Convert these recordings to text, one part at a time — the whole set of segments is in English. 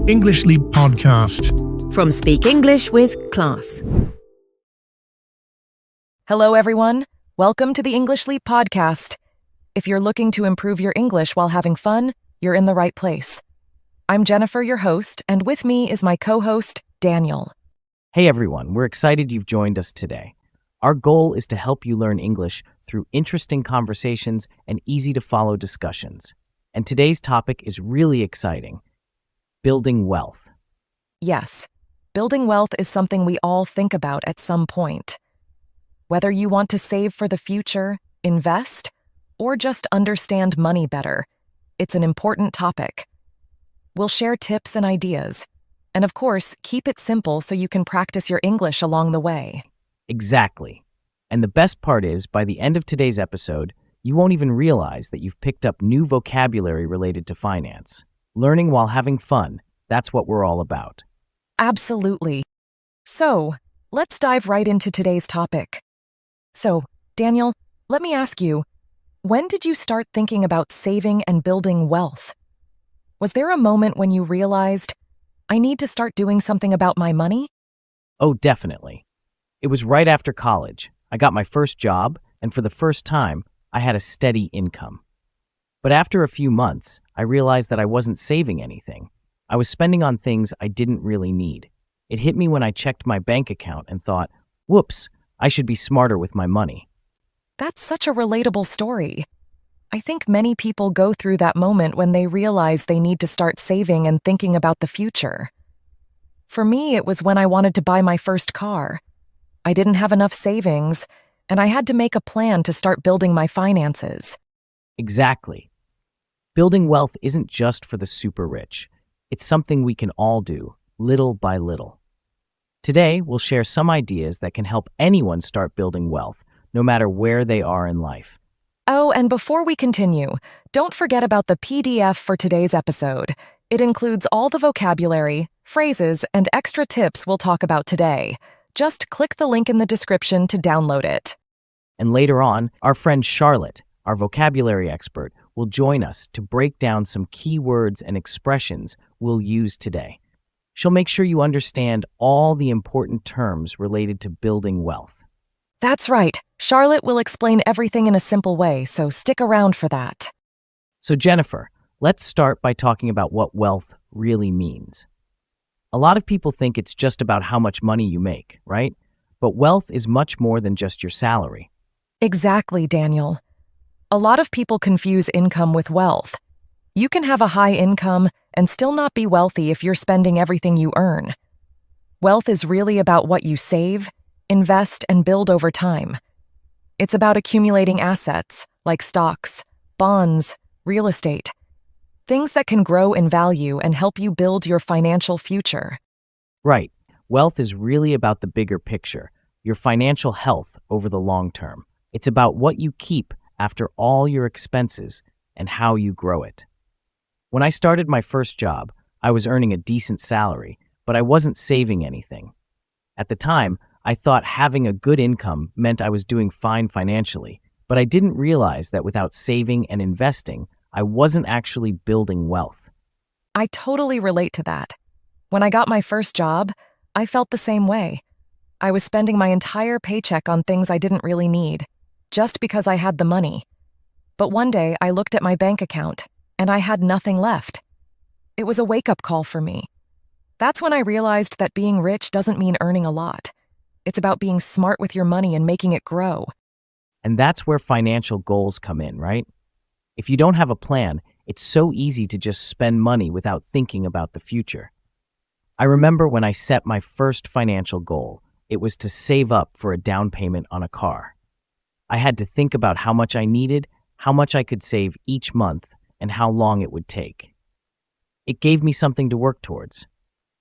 English Leap Podcast. From Speak English with Class. Hello, everyone. Welcome to the English Leap Podcast. If you're looking to improve your English while having fun, you're in the right place. I'm Jennifer, your host, and with me is my co-host, Daniel. Hey everyone, we're excited you've joined us today. Our goal is to help you learn English through interesting conversations and easy-to-follow discussions. And today's topic is really exciting: building wealth. Yes, building wealth is something we all think about at some point. Whether you want to save for the future, invest, or just understand money better, it's an important topic. We'll share tips and ideas, and of course, keep it simple so you can practice your English along the way. Exactly. And the best part is, by the end of today's episode, you won't even realize that you've picked up new vocabulary related to finance. Learning while having fun, that's what we're all about. Absolutely. So, let's dive right into today's topic. So, Daniel, let me ask you, when did you start thinking about saving and building wealth? Was there a moment when you realized, I need to start doing something about my money? Oh, definitely. It was right after college. I got my first job, and for the first time, I had a steady income. But after a few months, I realized that I wasn't saving anything. I was spending on things I didn't really need. It hit me when I checked my bank account and thought, whoops, I should be smarter with my money. That's such a relatable story. I think many people go through that moment when they realize they need to start saving and thinking about the future. For me, it was when I wanted to buy my first car. I didn't have enough savings, and I had to make a plan to start building my finances. Exactly. Building wealth isn't just for the super rich. It's something we can all do, little by little. Today, we'll share some ideas that can help anyone start building wealth, no matter where they are in life. Oh, and before we continue, don't forget about the PDF for today's episode. It includes all the vocabulary, phrases, and extra tips we'll talk about today. Just click the link in the description to download it. And later on, our friend Charlotte, our vocabulary expert, will join us to break down some key words and expressions we'll use today. She'll make sure you understand all the important terms related to building wealth. That's right. Charlotte will explain everything in a simple way, so stick around for that. So Jennifer, let's start by talking about what wealth really means. A lot of people think it's just about how much money you make, right? But wealth is much more than just your salary. Exactly, Daniel. A lot of people confuse income with wealth. You can have a high income and still not be wealthy if you're spending everything you earn. Wealth is really about what you save, invest, and build over time. It's about accumulating assets like stocks, bonds, real estate, things that can grow in value and help you build your financial future. Right. Wealth is really about the bigger picture, your financial health over the long term. It's about what you keep after all your expenses and how you grow it. When I started my first job, I was earning a decent salary, but I wasn't saving anything. At the time, I thought having a good income meant I was doing fine financially, but I didn't realize that without saving and investing, I wasn't actually building wealth. I totally relate to that. When I got my first job, I felt the same way. I was spending my entire paycheck on things I didn't really need, just because I had the money. But one day, I looked at my bank account, and I had nothing left. It was a wake-up call for me. That's when I realized that being rich doesn't mean earning a lot. It's about being smart with your money and making it grow. And that's where financial goals come in, right? If you don't have a plan, it's so easy to just spend money without thinking about the future. I remember when I set my first financial goal, it was to save up for a down payment on a car. I had to think about how much I needed, how much I could save each month, and how long it would take. It gave me something to work towards.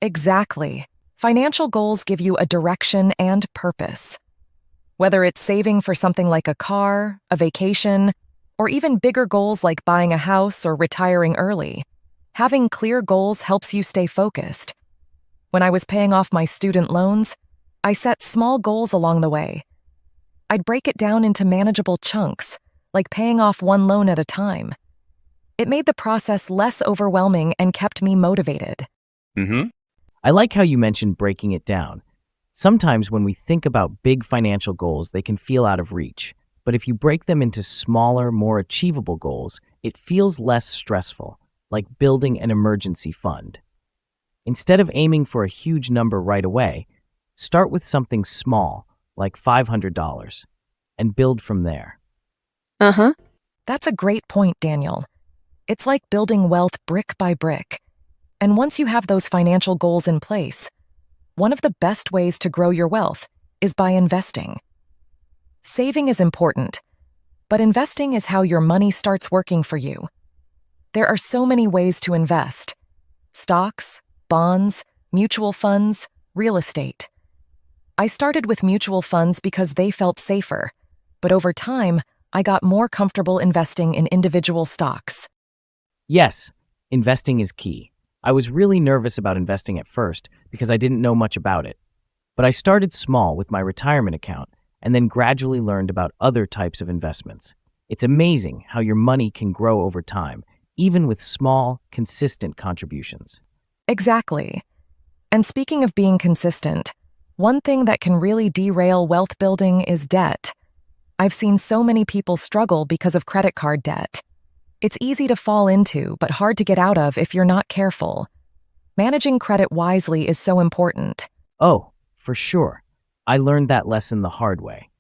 Exactly. Financial goals give you a direction and purpose. Whether it's saving for something like a car, a vacation, or even bigger goals like buying a house or retiring early, having clear goals helps you stay focused. When I was paying off my student loans, I set small goals along the way. I'd break it down into manageable chunks, like paying off one loan at a time. It made the process less overwhelming and kept me motivated. Mm-hmm. I like how you mentioned breaking it down. Sometimes when we think about big financial goals, they can feel out of reach. But if you break them into smaller, more achievable goals, it feels less stressful, like building an emergency fund. Instead of aiming for a huge number right away, start with something small, like $500, and build from there. Uh-huh. That's a great point, Daniel. It's like building wealth brick by brick. And once you have those financial goals in place, one of the best ways to grow your wealth is by investing. Saving is important, but investing is how your money starts working for you. There are so many ways to invest: stocks, bonds, mutual funds, real estate. I started with mutual funds because they felt safer, but over time, I got more comfortable investing in individual stocks. Yes, investing is key. I was really nervous about investing at first because I didn't know much about it. But I started small with my retirement account and then gradually learned about other types of investments. It's amazing how your money can grow over time, even with small, consistent contributions. Exactly. And speaking of being consistent, one thing that can really derail wealth building is debt. I've seen so many people struggle because of credit card debt. It's easy to fall into, but hard to get out of if you're not careful. Managing credit wisely is so important. Oh, for sure. I learned that lesson the hard way.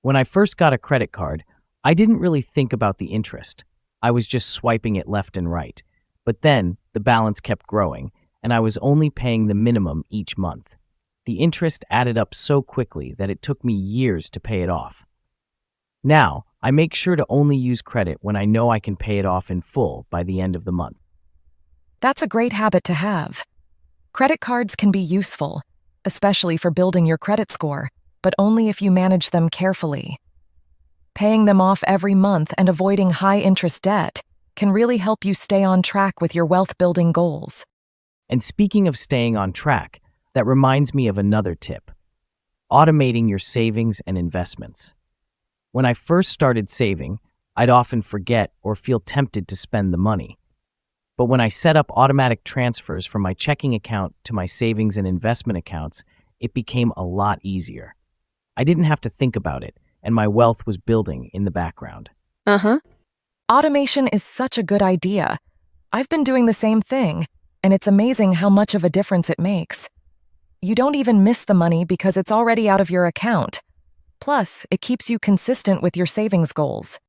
When I first got a credit card, I didn't really think about the interest. I was just swiping it left and right. But then the balance kept growing, and I was only paying the minimum each month. The interest added up so quickly that it took me years to pay it off. Now, I make sure to only use credit when I know I can pay it off in full by the end of the month. That's a great habit to have. Credit cards can be useful, especially for building your credit score, but only if you manage them carefully. Paying them off every month and avoiding high-interest debt can really help you stay on track with your wealth-building goals. And speaking of staying on track, that reminds me of another tip: automating your savings and investments. When I first started saving, I'd often forget or feel tempted to spend the money. But when I set up automatic transfers from my checking account to my savings and investment accounts, it became a lot easier. I didn't have to think about it, and my wealth was building in the background. Uh-huh. Automation is such a good idea. I've been doing the same thing, and it's amazing how much of a difference it makes. You don't even miss the money because it's already out of your account. Plus, it keeps you consistent with your savings goals.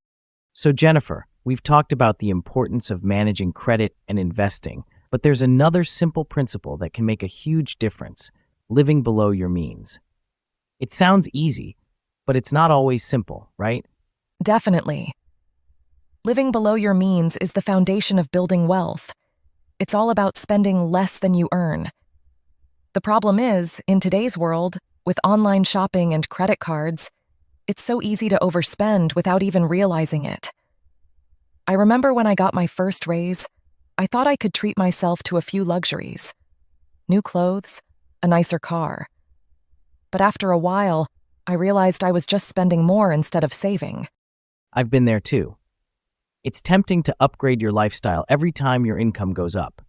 So Jennifer, we've talked about the importance of managing credit and investing, but there's another simple principle that can make a huge difference: living below your means. It sounds easy, but it's not always simple, right? Definitely. Living below your means is the foundation of building wealth. It's all about spending less than you earn. The problem is, in today's world, with online shopping and credit cards, it's so easy to overspend without even realizing it. I remember when I got my first raise, I thought I could treat myself to a few luxuries: new clothes, a nicer car. But after a while, I realized I was just spending more instead of saving. I've been there too. It's tempting to upgrade your lifestyle every time your income goes up.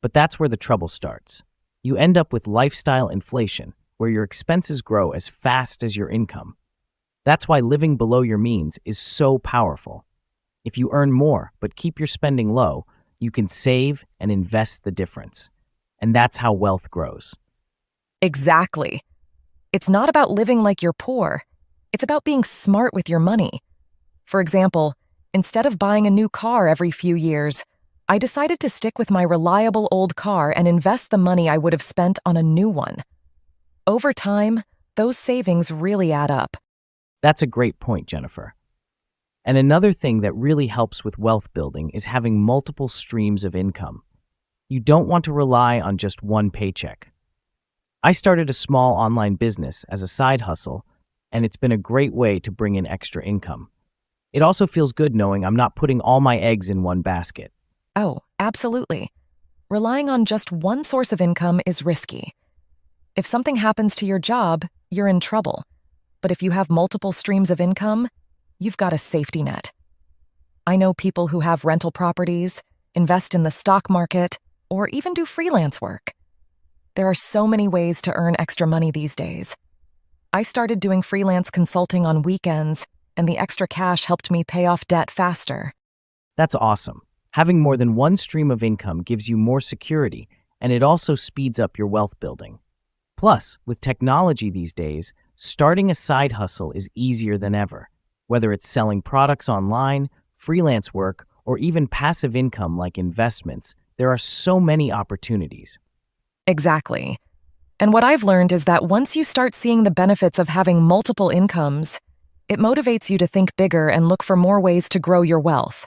But that's where the trouble starts. You end up with lifestyle inflation, where your expenses grow as fast as your income. That's why living below your means is so powerful. If you earn more but keep your spending low, you can save and invest the difference. And that's how wealth grows. Exactly. It's not about living like you're poor. It's about being smart with your money. For example, instead of buying a new car every few years, I decided to stick with my reliable old car and invest the money I would have spent on a new one. Over time, those savings really add up. That's a great point, Jennifer. And another thing that really helps with wealth building is having multiple streams of income. You don't want to rely on just one paycheck. I started a small online business as a side hustle, and it's been a great way to bring in extra income. It also feels good knowing I'm not putting all my eggs in one basket. Oh, absolutely. Relying on just one source of income is risky. If something happens to your job, you're in trouble. But if you have multiple streams of income, you've got a safety net. I know people who have rental properties, invest in the stock market, or even do freelance work. There are so many ways to earn extra money these days. I started doing freelance consulting on weekends, and the extra cash helped me pay off debt faster. That's awesome. Having more than one stream of income gives you more security, and it also speeds up your wealth building. Plus, with technology these days, starting a side hustle is easier than ever. Whether it's selling products online, freelance work, or even passive income like investments, there are so many opportunities. Exactly. And what I've learned is that once you start seeing the benefits of having multiple incomes, it motivates you to think bigger and look for more ways to grow your wealth.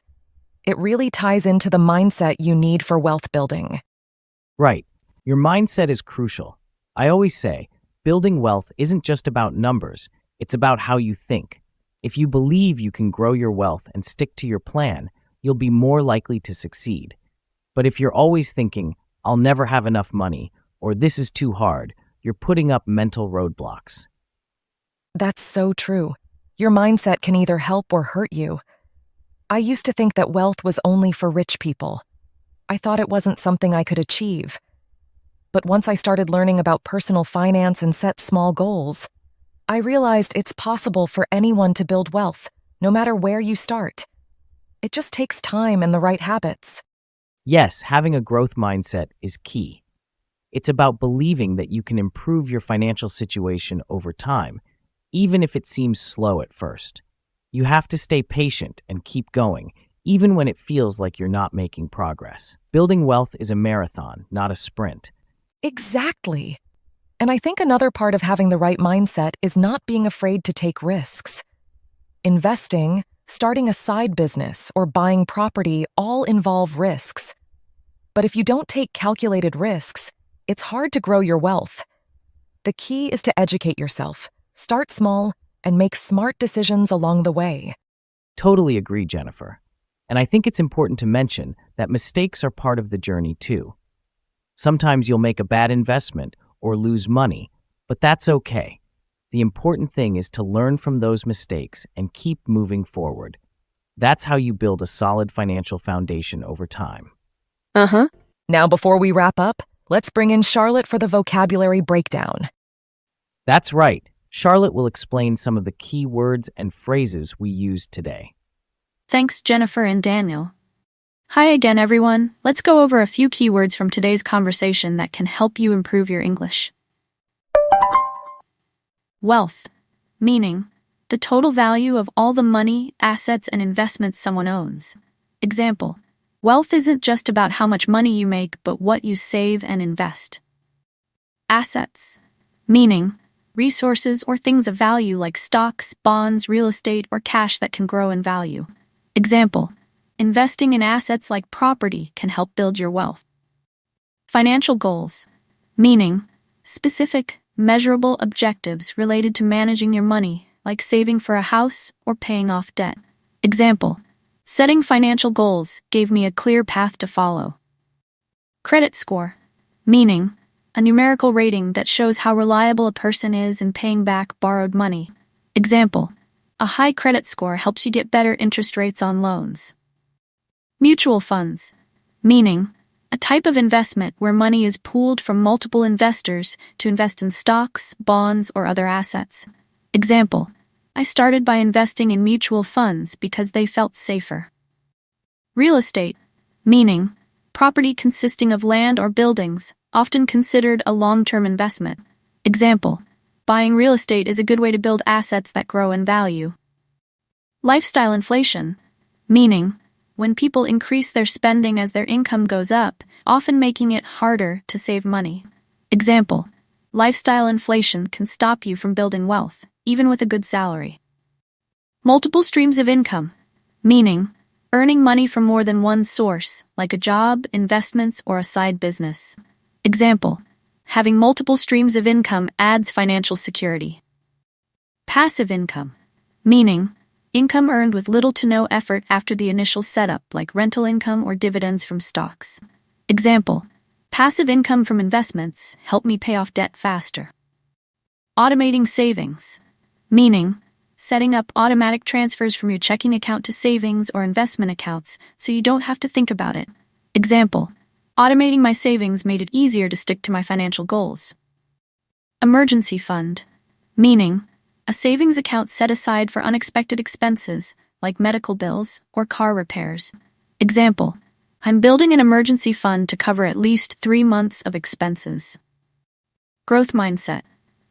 It really ties into the mindset you need for wealth building. Right. Your mindset is crucial. I always say, building wealth isn't just about numbers, it's about how you think. If you believe you can grow your wealth and stick to your plan, you'll be more likely to succeed. But if you're always thinking, I'll never have enough money, or this is too hard, you're putting up mental roadblocks. That's so true. Your mindset can either help or hurt you. I used to think that wealth was only for rich people. I thought it wasn't something I could achieve. But once I started learning about personal finance and set small goals, I realized it's possible for anyone to build wealth, no matter where you start. It just takes time and the right habits. Yes, having a growth mindset is key. It's about believing that you can improve your financial situation over time, even if it seems slow at first. You have to stay patient and keep going, even when it feels like you're not making progress. Building wealth is a marathon, not a sprint. Exactly. And I think another part of having the right mindset is not being afraid to take risks. Investing, starting a side business, or buying property all involve risks. But if you don't take calculated risks, it's hard to grow your wealth. The key is to educate yourself, start small, and make smart decisions along the way. Totally agree, Jennifer. And I think it's important to mention that mistakes are part of the journey too. Sometimes you'll make a bad investment or lose money, but that's okay. The important thing is to learn from those mistakes and keep moving forward. That's how you build a solid financial foundation over time. Now, before we wrap up, let's bring in Charlotte for the vocabulary breakdown. That's right. Charlotte will explain some of the key words and phrases we used today. Thanks, Jennifer and Daniel. Hi again, everyone. Let's go over a few keywords from today's conversation that can help you improve your English. Wealth, meaning the total value of all the money, assets, and investments someone owns. Example, wealth isn't just about how much money you make, but what you save and invest. Assets, meaning resources or things of value like stocks, bonds, real estate, or cash that can grow in value. Example, investing in assets like property can help build your wealth. Financial goals, meaning specific, measurable objectives related to managing your money, like saving for a house or paying off debt. Example, setting financial goals gave me a clear path to follow. Credit score, meaning a numerical rating that shows how reliable a person is in paying back borrowed money. Example, a high credit score helps you get better interest rates on loans. Mutual funds, meaning a type of investment where money is pooled from multiple investors to invest in stocks, bonds, or other assets. Example, I started by investing in mutual funds because they felt safer. Real estate, meaning property consisting of land or buildings, often considered a long-term investment. Example, buying real estate is a good way to build assets that grow in value. Lifestyle inflation, meaning when people increase their spending as their income goes up, often making it harder to save money. Example, lifestyle inflation can stop you from building wealth, even with a good salary. Multiple streams of income, meaning earning money from more than one source, like a job, investments, or a side business. Example, having multiple streams of income adds financial security. Passive income, meaning income earned with little to no effort after the initial setup, like rental income or dividends from stocks. Example, passive income from investments help me pay off debt faster. Automating savings, meaning setting up automatic transfers from your checking account to savings or investment accounts so you don't have to think about it. Example, Automating my savings made it easier to stick to my financial goals. Emergency fund, meaning a savings account set aside for unexpected expenses like medical bills or car repairs. Example, I'm building an emergency fund to cover at least 3 months of expenses. Growth mindset,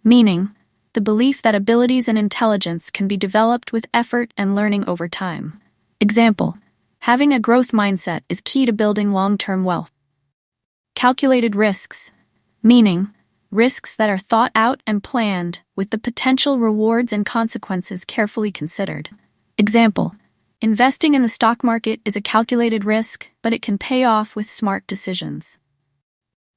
meaning the belief that abilities and intelligence can be developed with effort and learning over time. Example, having a growth mindset is key to building long-term wealth. Calculated risks, meaning risks that are thought out and planned with the potential rewards and consequences carefully considered. Example, investing in the stock market is a calculated risk, but it can pay off with smart decisions.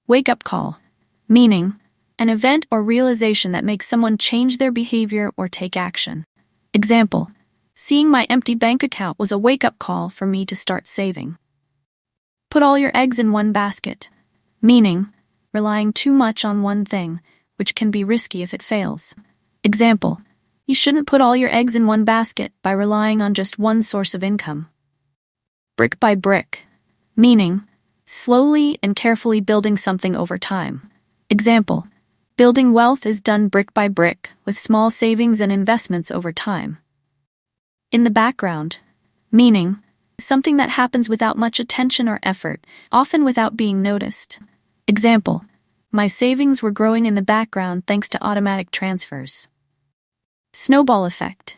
Wake-up call, meaning an event or realization that makes someone change their behavior or take action. Example, seeing my empty bank account was a wake-up call for me to start saving. Put all your eggs in one basket, meaning relying too much on one thing, which can be risky if it fails. Example, you shouldn't put all your eggs in one basket by relying on just one source of income. Brick by brick, meaning slowly and carefully building something over time. Example, building wealth is done brick by brick with small savings and investments over time. In the background, meaning something that happens without much attention or effort, often without being noticed. Example, my savings were growing in the background thanks to automatic transfers. Snowball effect,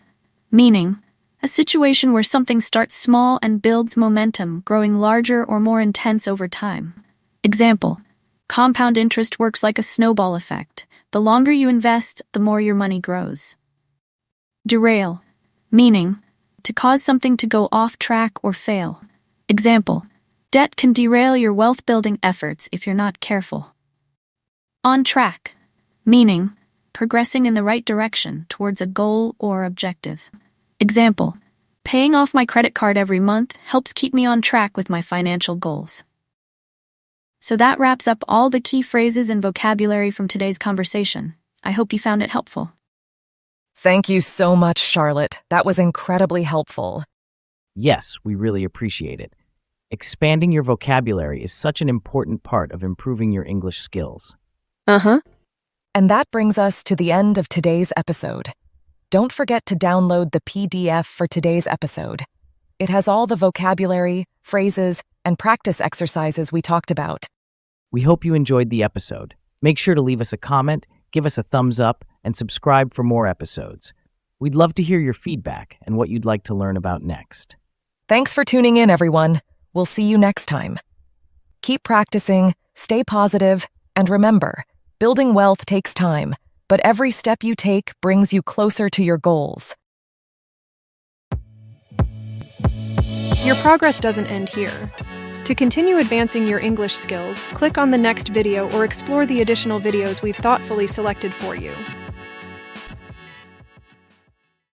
meaning a situation where something starts small and builds momentum, growing larger or more intense over time. Example, compound interest works like a snowball effect. The longer you invest, the more your money grows. Derail, meaning to cause something to go off track or fail. Example, debt can derail your wealth-building efforts if you're not careful. On track, meaning progressing in the right direction towards a goal or objective. Example, paying off my credit card every month helps keep me on track with my financial goals. So that wraps up all the key phrases and vocabulary from today's conversation. I hope you found it helpful. Thank you so much, Charlotte. That was incredibly helpful. Yes, we really appreciate it. Expanding your vocabulary is such an important part of improving your English skills. Uh-huh. And that brings us to the end of today's episode. Don't forget to download the PDF for today's episode. It has all the vocabulary, phrases, and practice exercises we talked about. We hope you enjoyed the episode. Make sure to leave us a comment, give us a thumbs up, and subscribe for more episodes. We'd love to hear your feedback and what you'd like to learn about next. Thanks for tuning in, everyone. We'll see you next time. Keep practicing, stay positive, and remember, building wealth takes time, but every step you take brings you closer to your goals. Your progress doesn't end here. To continue advancing your English skills, click on the next video or explore the additional videos we've thoughtfully selected for you.